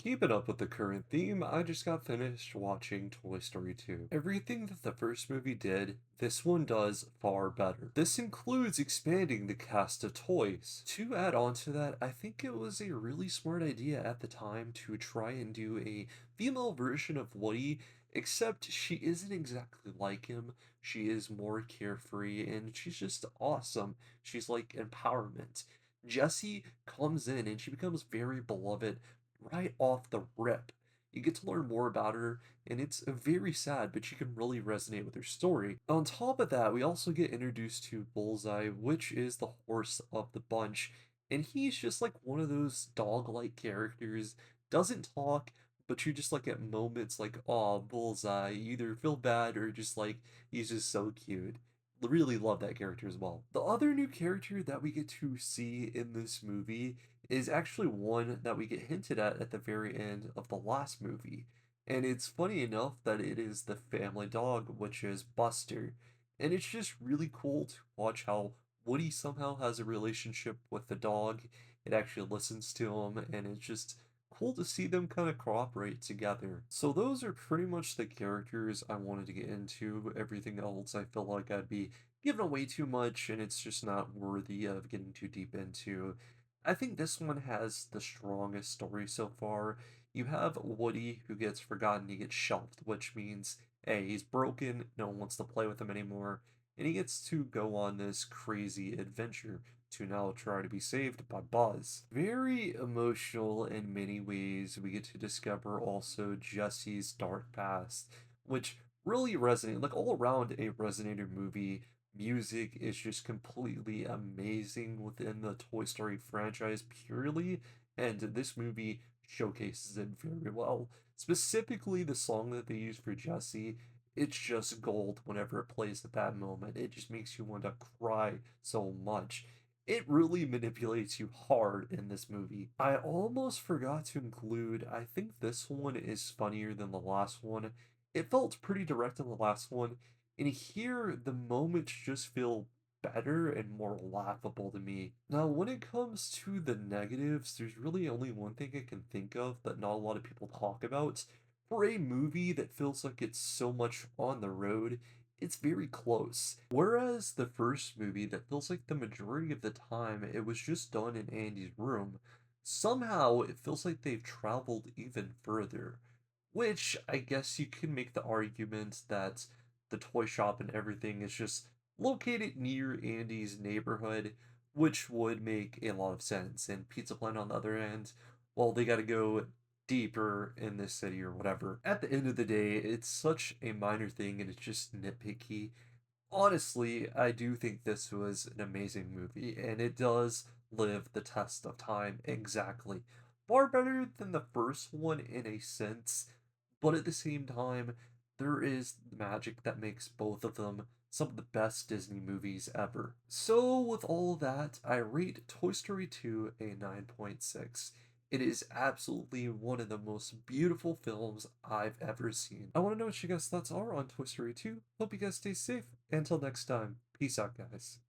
Keeping up with the current theme, I just got finished watching Toy Story 2. Everything that the first movie did, this one does far better. This includes expanding the cast of toys. To add on to that, I think it was a really smart idea at the time to try and do a female version of Woody, except she isn't exactly like him. She is more carefree and she's just awesome. She's like empowerment. Jessie comes in and she becomes very beloved right off the rip. You get to learn more about her, and it's very sad, but you can really resonate with her story. On top of that, we also get introduced to Bullseye, which is the horse of the bunch, and he's just like one of those dog-like characters, doesn't talk, but you just like at moments like, oh, Bullseye, you either feel bad or just like he's just so cute. Really love that character as well. The other new character that we get to see in this movie is actually one that we get hinted at the very end of the last movie. And it's funny enough that it is the family dog, which is Buster. And it's just really cool to watch how Woody somehow has a relationship with the dog. It actually listens to him, and it's just cool to see them kind of cooperate together. So those are pretty much the characters I wanted to get into. Everything else I feel like I'd be giving away too much, and it's just not worthy of getting too deep into. I think this one has the strongest story so far. You have Woody who gets forgotten, he gets shelved, which means, hey, he's broken, no one wants to play with him anymore, and he gets to go on this crazy adventure to now try to be saved by Buzz. Very emotional in many ways. We get to discover also Jesse's dark past, which really resonated, like all around a Resonator movie. Music is just completely amazing within the Toy Story franchise purely, and this movie showcases it very well. Specifically, the song that they use for Jesse, it's just gold whenever it plays at that moment. It just makes you want to cry so much. It really manipulates you hard in this movie. I almost forgot to include, I think this one is funnier than the last one. It felt pretty direct in the last one, and here the moments just feel better and more laughable to me. Now, when it comes to the negatives, there's really only one thing I can think of that not a lot of people talk about. For a movie that feels like it's so much on the road, it's very close. Whereas the first movie that feels like the majority of the time it was just done in Andy's room, somehow it feels like they've traveled even further. Which I guess you can make the argument that the toy shop and everything is just located near Andy's neighborhood, which would make a lot of sense. And Pizza Planet on the other end, well, they got to go deeper in this city or whatever. At the end of the day, it's such a minor thing and it's just nitpicky. Honestly, I do think this was an amazing movie, and it does live the test of time exactly. Far better than the first one in a sense, but at the same time, there is magic that makes both of them some of the best Disney movies ever. So, with all that, I rate Toy Story 2 a 9.6. It is absolutely one of the most beautiful films I've ever seen. I want to know what you guys' thoughts are on Toy Story 2. Hope you guys stay safe. Until next time, peace out, guys.